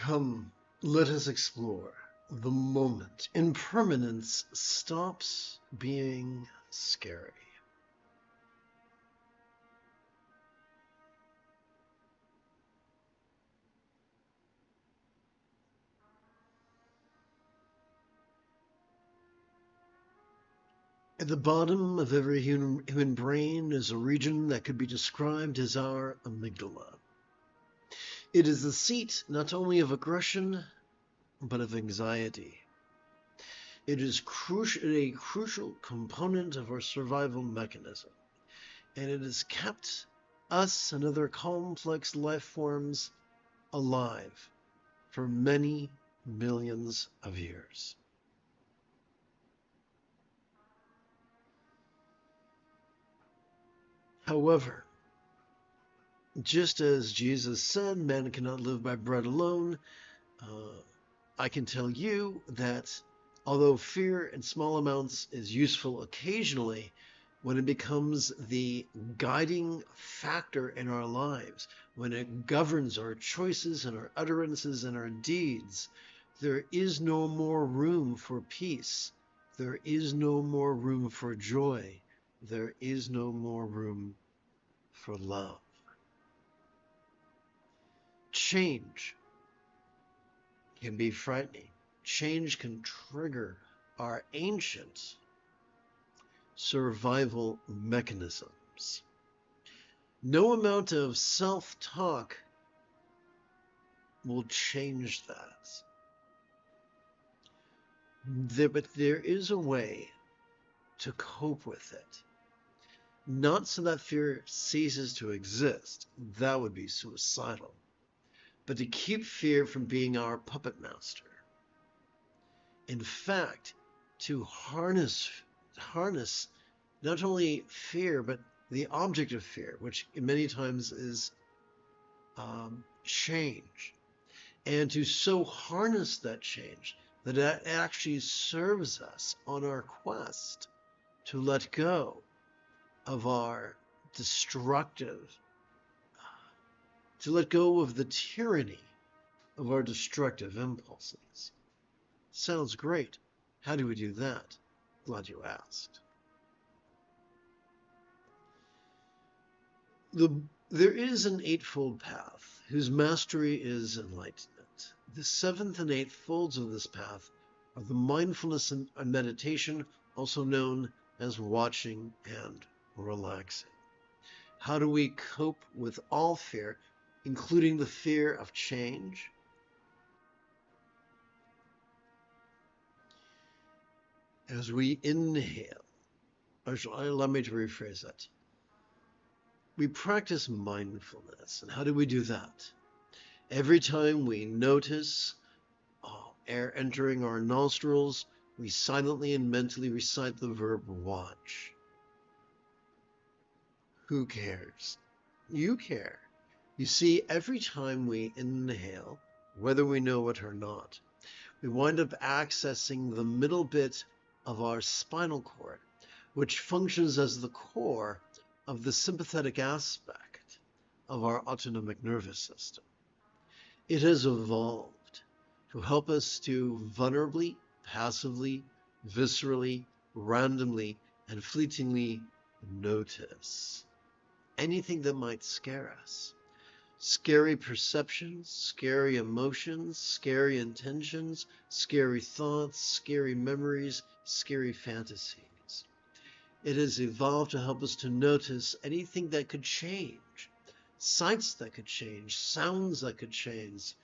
Come, let us explore the moment impermanence stops being scary. At the bottom of every human brain is a region that could be described as our amygdala. It is the seat not only of aggression, but of anxiety. It is a crucial component of our survival mechanism, and it has kept us and other complex life forms alive for many millions of years. However, just as Jesus said, man cannot live by bread alone, I can tell you that although fear in small amounts is useful occasionally, when it becomes the guiding factor in our lives, when it governs our choices and our utterances and our deeds, there is no more room for peace. There is no more room for joy. There is no more room for love. Change can be frightening. Change can trigger our ancient survival mechanisms. No amount of self-talk will change that. But there is a way to cope with it. Not so that fear ceases to exist. That would be suicidal. But to keep fear from being our puppet master. In fact, to harness not only fear, but the object of fear, which many times is change. And to so harness that change that it actually serves us on our quest to let go of our destructive, to let go of the tyranny of our destructive impulses. Sounds great. How do we do that? Glad you asked. There is an eightfold path whose mastery is enlightenment. The seventh and eighth folds of this path are the mindfulness and meditation, also known as watching and relaxing. How do we cope with all fear, including the fear of change? As we inhale, allow me to rephrase that. We practice mindfulness. And how do we do that? Every time we notice air entering our nostrils, we silently and mentally recite the verb watch. Who cares? You care. You see, every time we inhale, whether we know it or not, we wind up accessing the middle bit of our spinal cord, which functions as the core of the sympathetic aspect of our autonomic nervous system. It has evolved to help us to vulnerably, passively, viscerally, randomly, and fleetingly notice anything that might scare us. Scary perceptions, scary emotions, scary intentions, scary thoughts, scary memories, scary fantasies. It has evolved to help us to notice anything that could change, sights that could change, sounds that could change,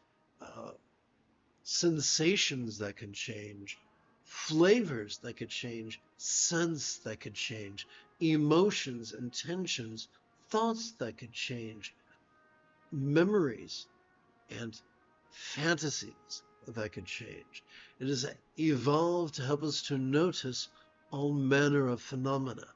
sensations that can change, flavors that could change, scents that could change, emotions, intentions, thoughts that could change, memories and fantasies that could change. It has evolved to help us to notice all manner of phenomena,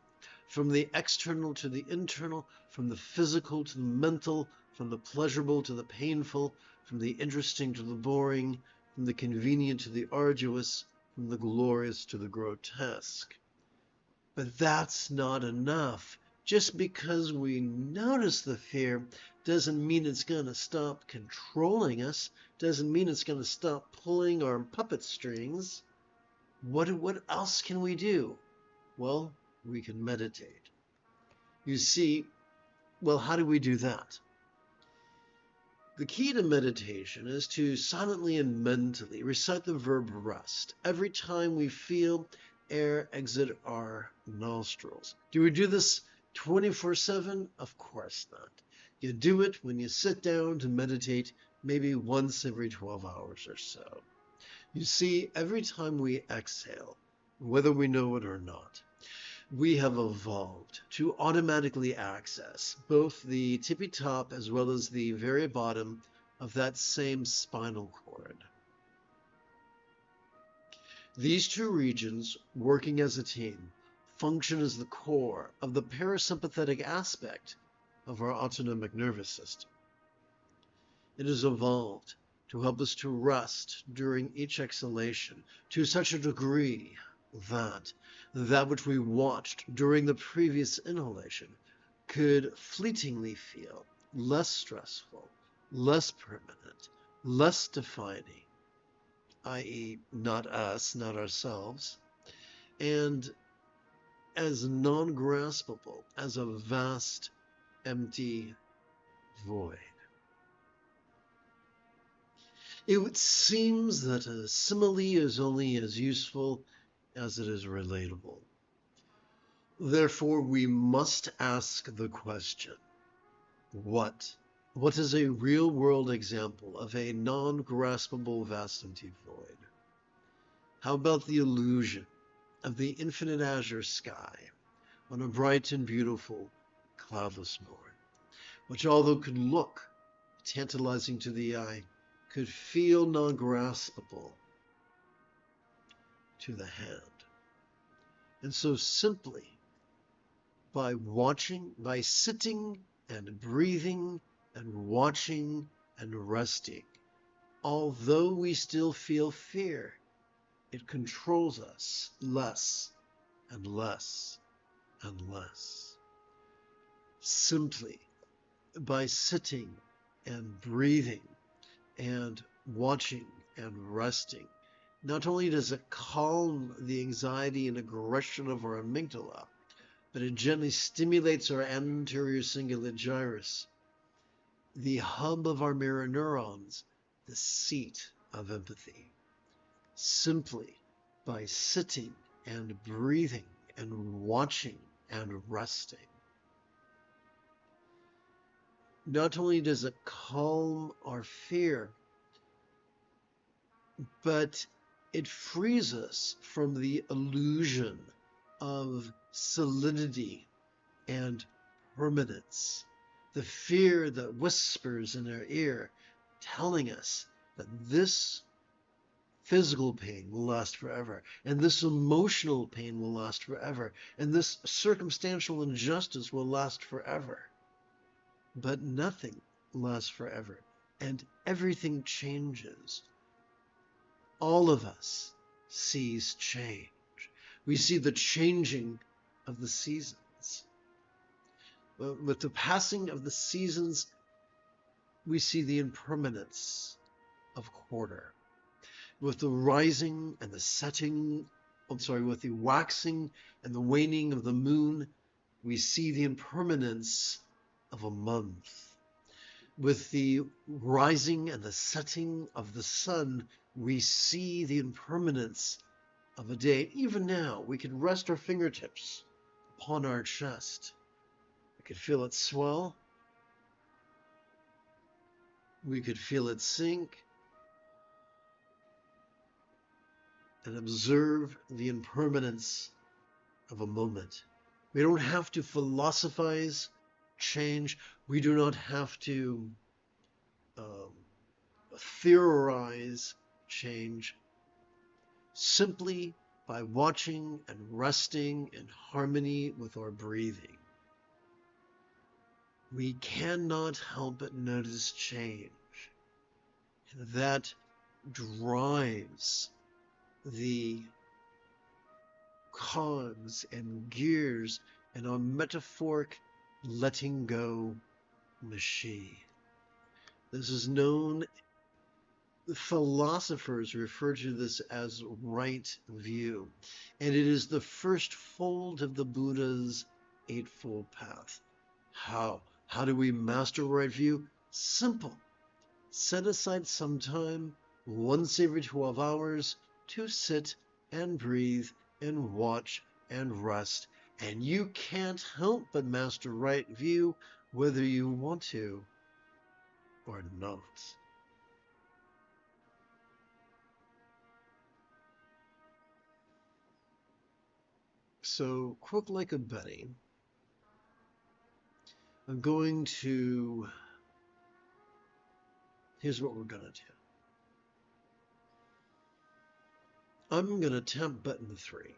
from the external to the internal, from the physical to the mental, from the pleasurable to the painful, from the interesting to the boring, from the convenient to the arduous, from the glorious to the grotesque. But that's not enough. Just because we notice the fear Doesn't mean it's going to stop controlling us. Doesn't mean it's going to stop pulling our puppet strings. What else can we do? Well, we can meditate. You see, well, how do we do that? The key to meditation is to silently and mentally recite the verb rest every time we feel air exit our nostrils. Do we do this 24/7? Of course not. You do it when you sit down to meditate, maybe once every 12 hours or so. You see, every time we exhale, whether we know it or not, we have evolved to automatically access both the tippy top as well as the very bottom of that same spinal cord. These two regions, working as a team, function as the core of the parasympathetic aspect of our autonomic nervous system. It has evolved to help us to rest during each exhalation to such a degree that which we watched during the previous inhalation could fleetingly feel less stressful, less permanent, less defining, i.e. not us, not ourselves, and as non-graspable as a vast, empty void. It seems that a simile is only as useful as it is relatable. Therefore, we must ask the question, what is a real-world example of a non-graspable vast empty void? How about the illusion of the infinite azure sky on a bright and beautiful cloudless morn, which although could look tantalizing to the eye, could feel non-graspable to the hand. And so simply by watching, by sitting and breathing and watching and resting, although we still feel fear, it controls us less and less and less. Simply by sitting and breathing and watching and resting, not only does it calm the anxiety and aggression of our amygdala, but it gently stimulates our anterior cingulate gyrus, the hub of our mirror neurons, the seat of empathy. Simply by sitting and breathing and watching and resting. Not only does it calm our fear, but it frees us from the illusion of solidity and permanence. The fear that whispers in our ear, telling us that this physical pain will last forever, and this emotional pain will last forever, and this circumstantial injustice will last forever. But nothing lasts forever, and everything changes. All of us sees change. We see the changing of the seasons. With the passing of the seasons, we see the impermanence of quarter. With the rising and the setting, with the waxing and the waning of the moon, we see the impermanence of a month. With the rising and the setting of the sun, we see the impermanence of a day. Even now, we can rest our fingertips upon our chest. We could feel it swell. We could feel it sink. And observe the impermanence of a moment. We don't have to philosophize change. We do not have to theorize change. Simply by watching and resting in harmony with our breathing, we cannot help but notice change. And that drives the cogs and gears and our metaphoric letting go Mashi. This is known, philosophers refer to this as right view, and it is the first fold of the Buddha's Eightfold Path. How? How do we master right view? Simple. Set aside some time, once every 12 hours, to sit and breathe and watch and rest, and you can't help but master right view whether you want to or not. So, quick like a Betty, I'm going to, here's what we're going to do. I'm going to tap button 3.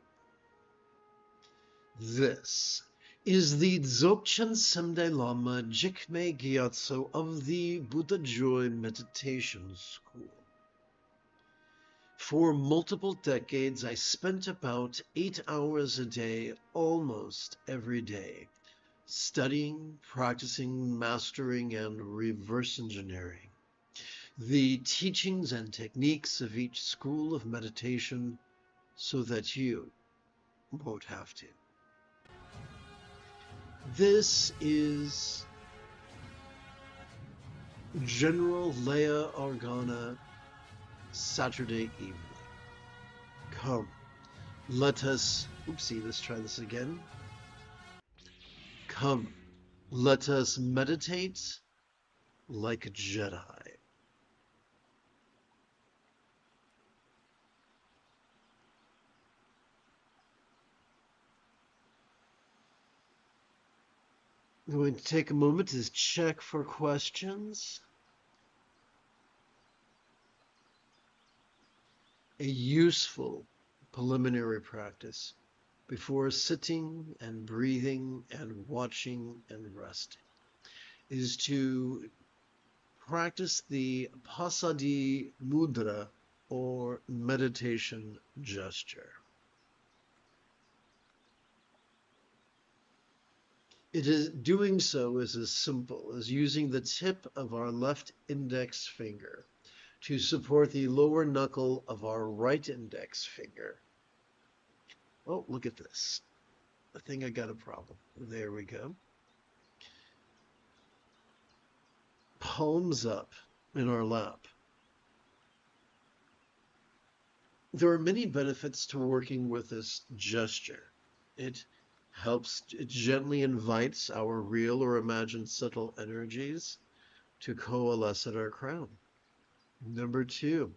This is the Dzogchen Semdai Lama Jigme Gyatso of the Buddha Joy Meditation School. For multiple decades, I spent about 8 hours a day, almost every day, studying, practicing, mastering, and reverse engineering the teachings and techniques of each school of meditation so that you won't have to. This is General Leia Organa, Saturday evening. Come, let us, let's try this again. Come, let us meditate like a Jedi. I'm going to take a moment to check for questions. A useful preliminary practice before sitting and breathing and watching and resting is to practice the Pasadi Mudra or meditation gesture. Doing so is as simple as using the tip of our left index finger to support the lower knuckle of our right index finger. Oh, look at this. I think I got a problem. There we go. Palms up in our lap. There are many benefits to working with this gesture. It gently invites our real or imagined subtle energies to coalesce at our crown. Number 2,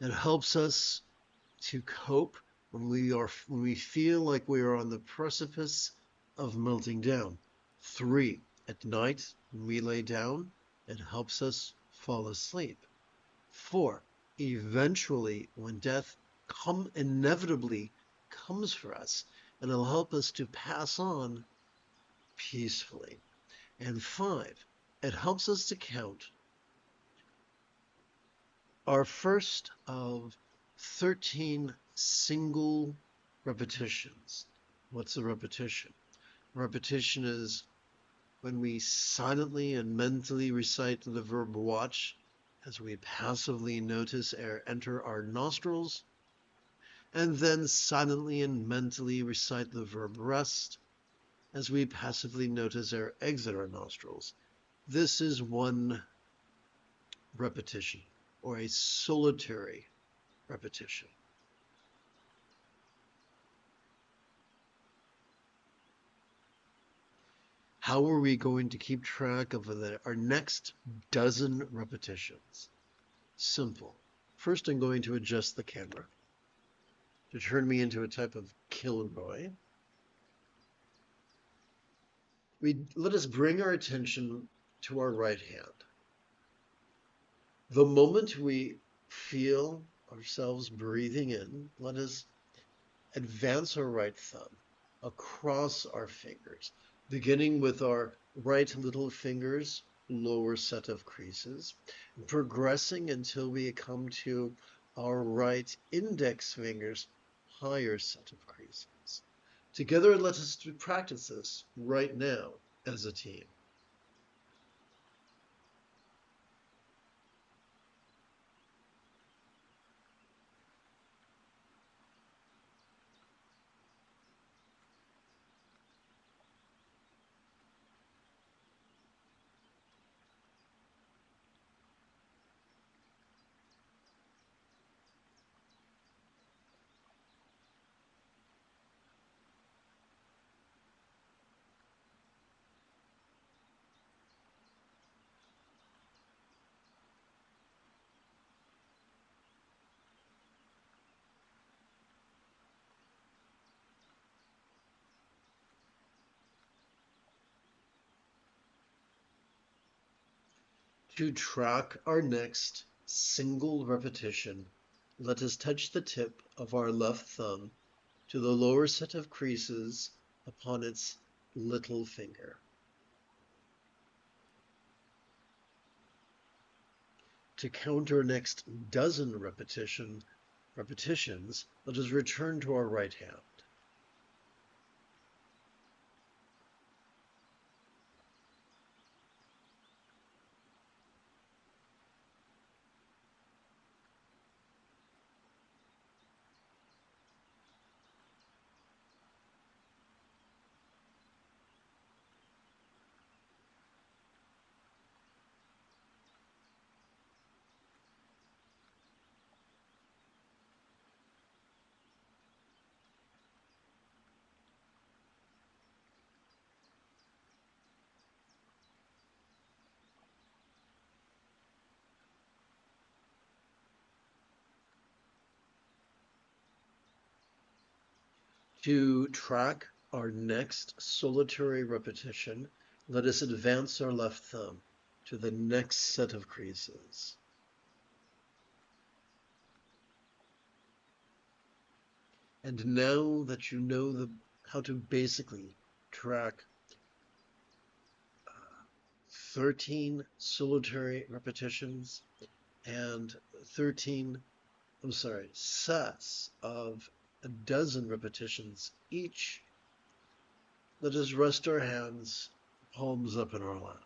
it helps us to cope when we feel like we are on the precipice of melting down. 3, at night when we lay down, it helps us fall asleep. 4, eventually when death inevitably comes for us, and it'll help us to pass on peacefully. And 5, it helps us to count our first of 13 single repetitions. What's a repetition? Repetition is when we silently and mentally recite the verb watch as we passively notice air enter our nostrils, and then silently and mentally recite the verb rest as we passively notice air exit our nostrils. This is one repetition, or a solitary repetition. How are we going to keep track of our next dozen repetitions? Simple. First, I'm going to adjust the camera to turn me into a type of Kilroy. Let us bring our attention to our right hand. The moment we feel ourselves breathing in, let us advance our right thumb across our fingers, beginning with our right little finger's lower set of creases, progressing until we come to our right index finger's higher set of creases. Together, let us practice this right now as a team. To track our next single repetition, let us touch the tip of our left thumb to the lower set of creases upon its little finger. To count our next dozen repetitions, let us return to our right hand. To track our next solitary repetition, let us advance our left thumb to the next set of creases. And now that you know how to basically track 13 solitary repetitions and 13 sets of a dozen repetitions each, let us rest our hands, palms up in our lap.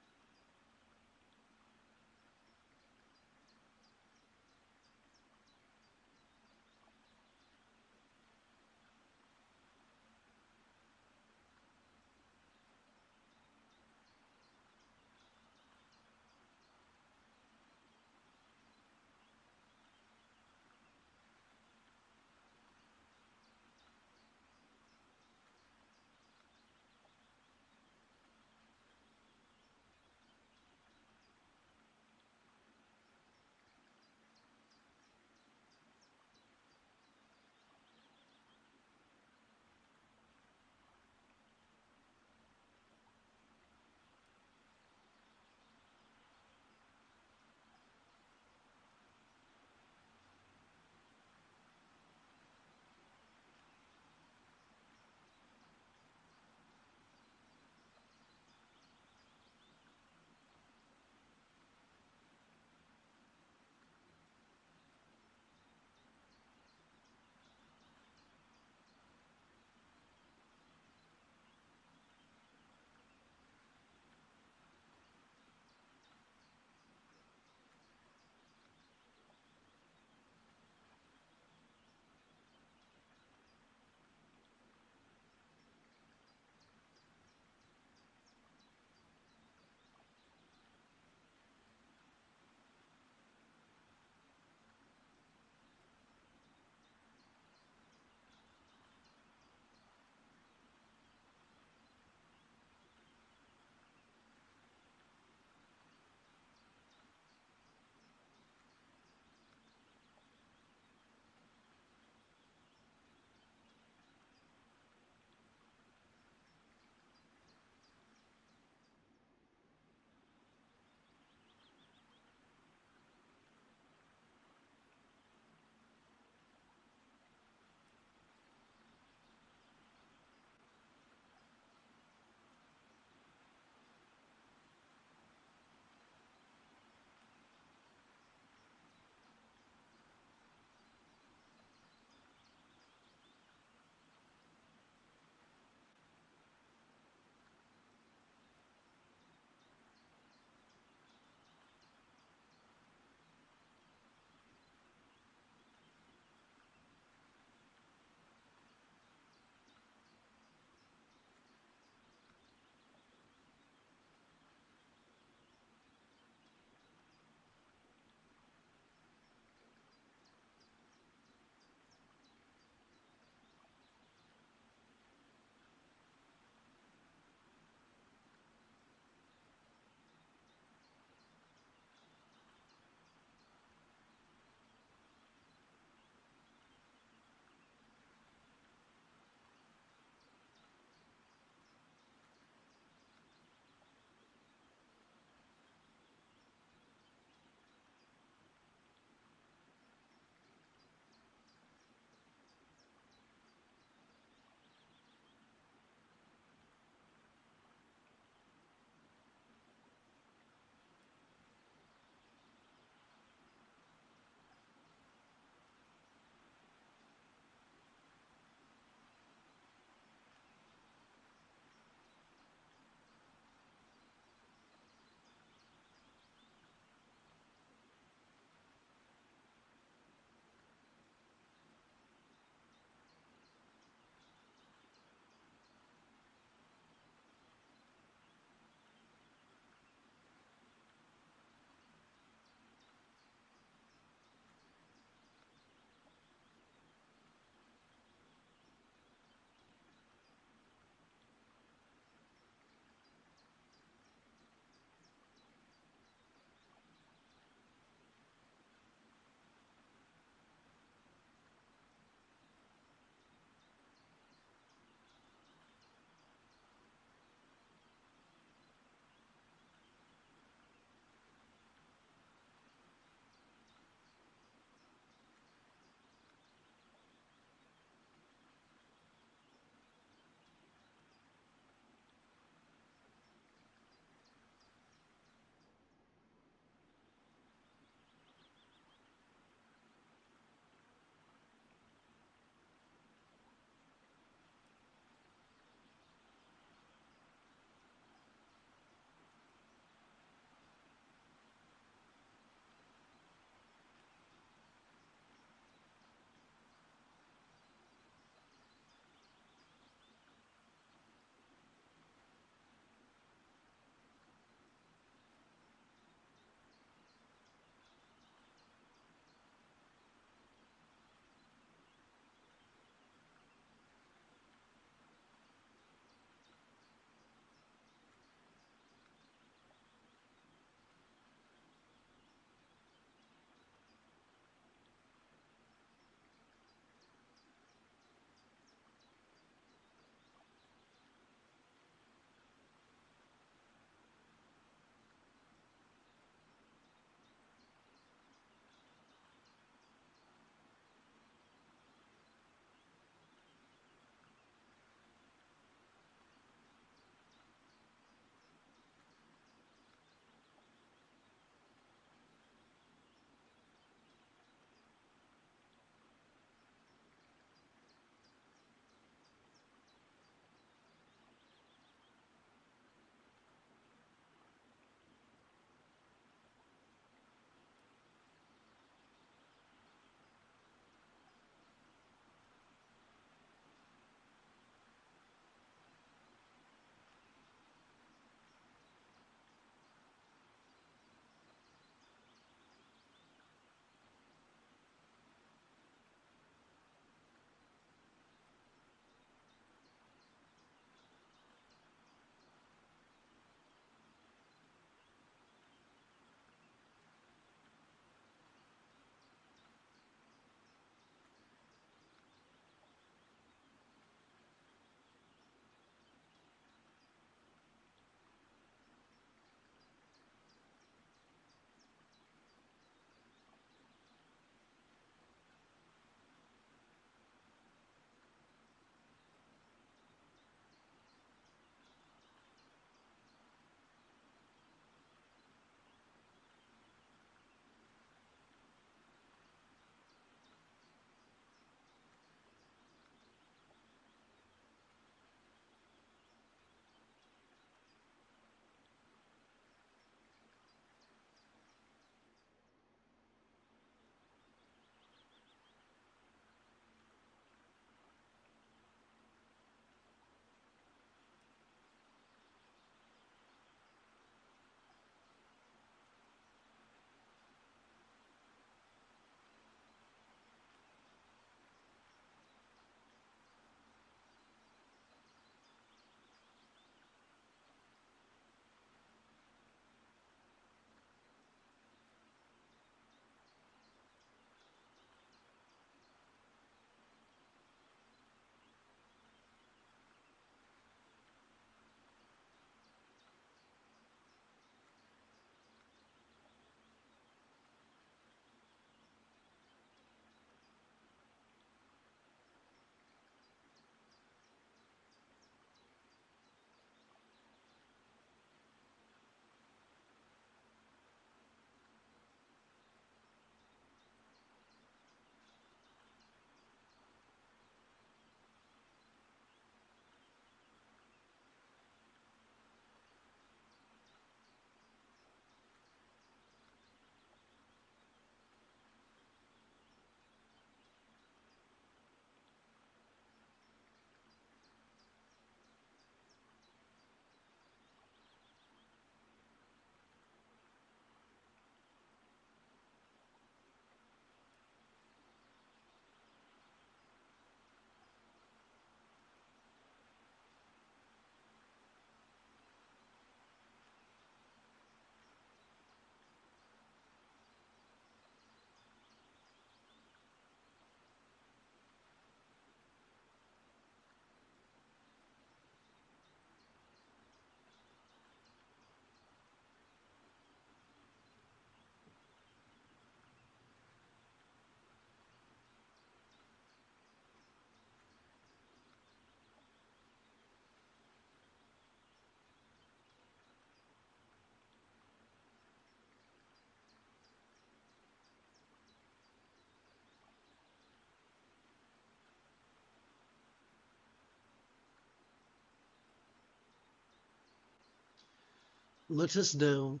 Let us now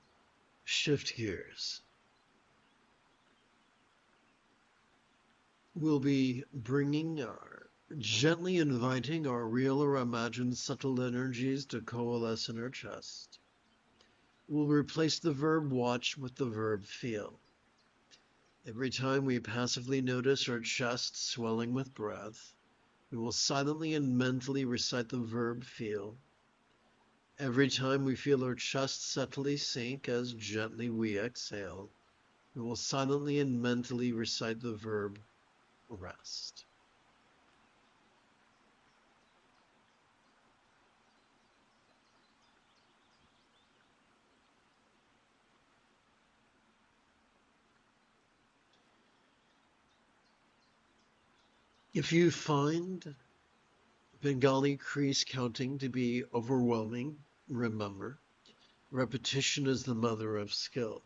shift gears. We'll be gently inviting our real or imagined subtle energies to coalesce in our chest. We'll replace the verb watch with the verb feel. Every time we passively notice our chest swelling with breath, we will silently and mentally recite the verb feel. Every time we feel our chest subtly sink as gently we exhale, we will silently and mentally recite the verb rest. If you find Bengali crease counting to be overwhelming, remember, repetition is the mother of skill.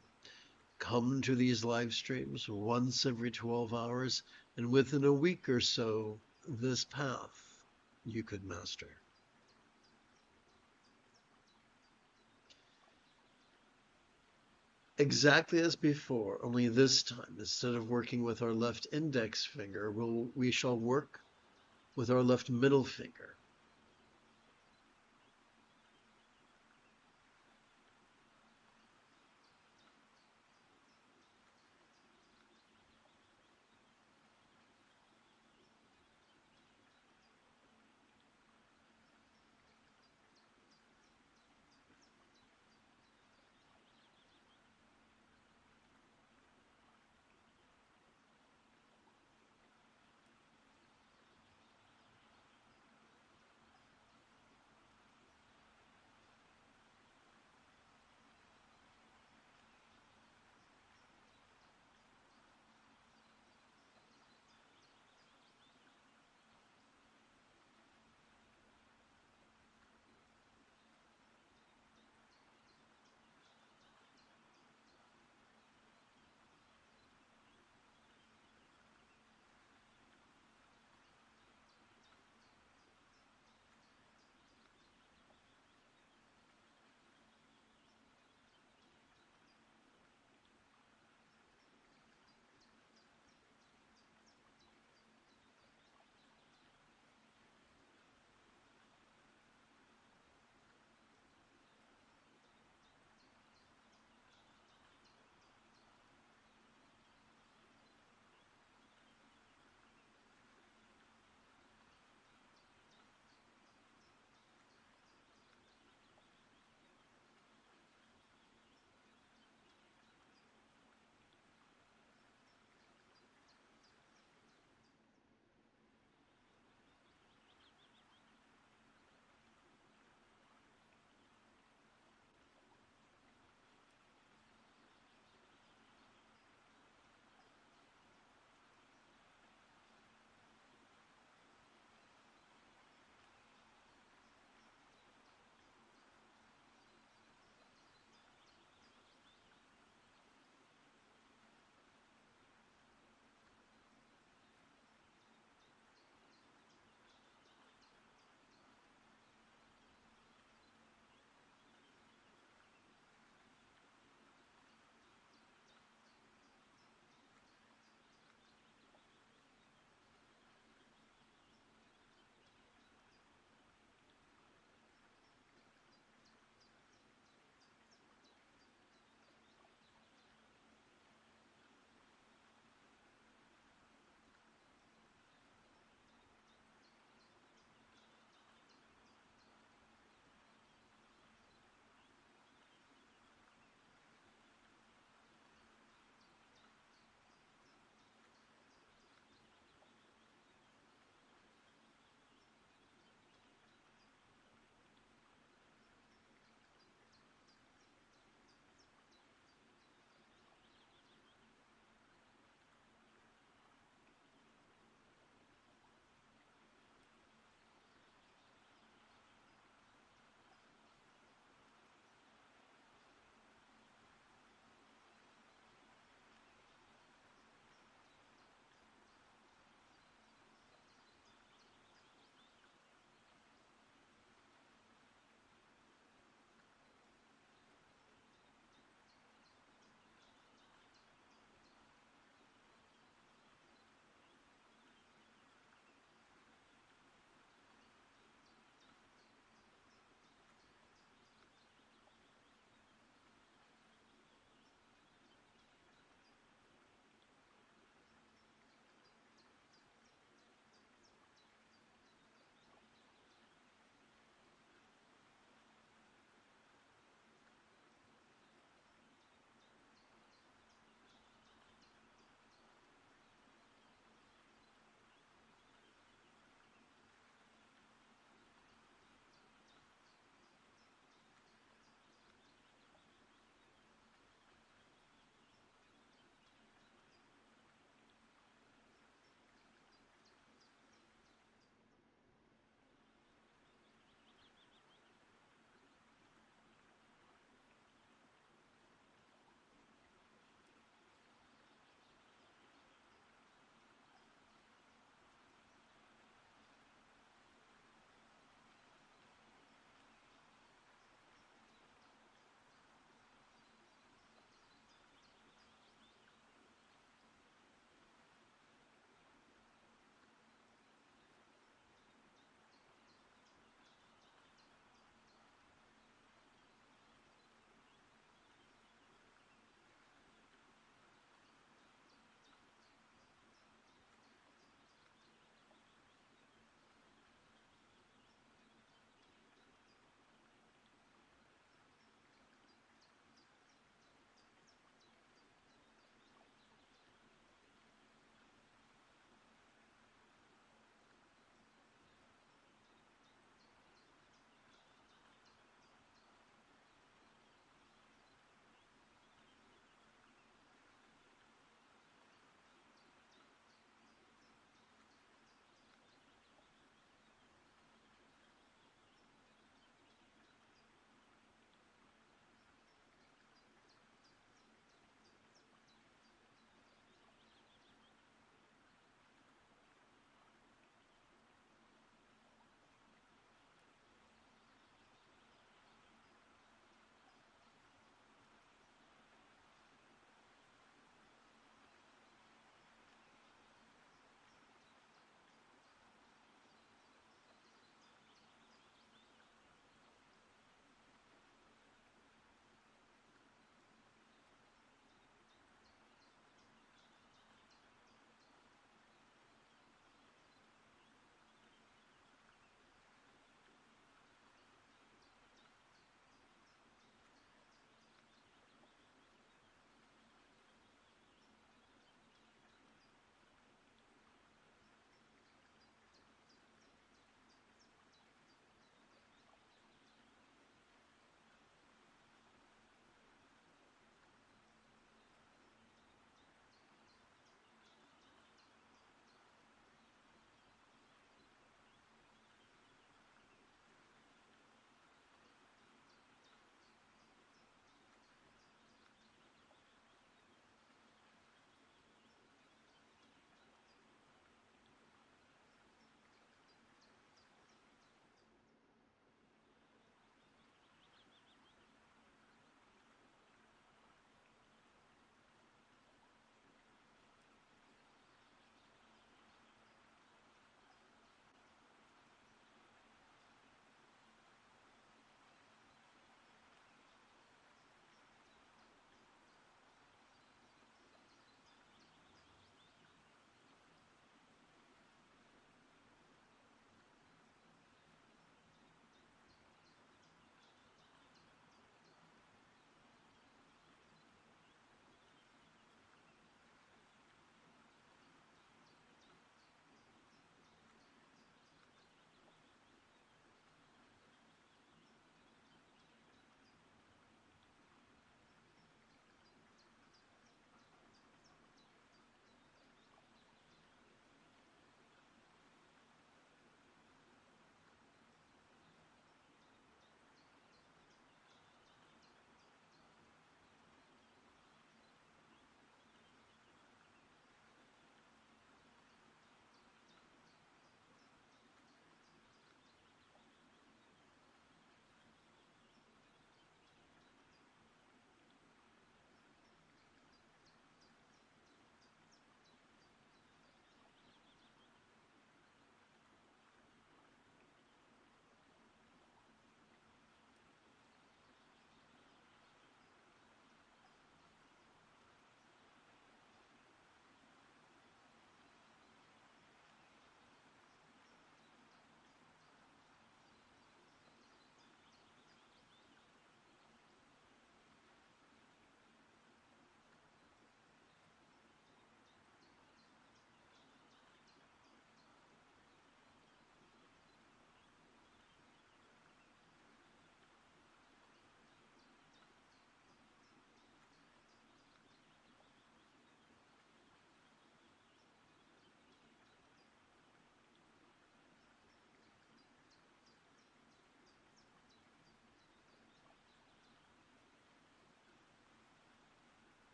Come to these live streams once every 12 hours, and within a week or so, this path you could master. Exactly as before, only this time, instead of working with our left index finger, we shall work with our left middle finger.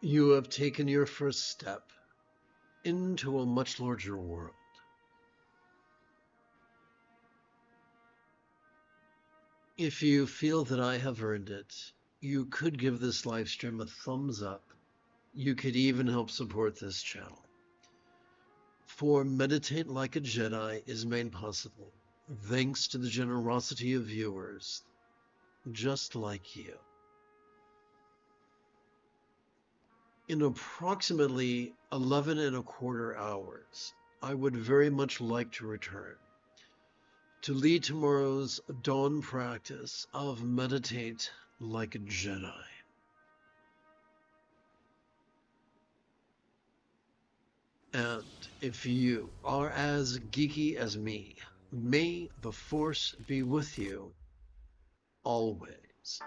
You have taken your first step into a much larger world. If you feel that I have earned it, you could give this live stream a thumbs up. You could even help support this channel. For Meditate Like a Jedi is made possible thanks to the generosity of viewers just like you. In approximately 11 1/4 hours, I would very much like to return to lead tomorrow's dawn practice of Meditate Like a Jedi. And if you are as geeky as me, may the Force be with you always.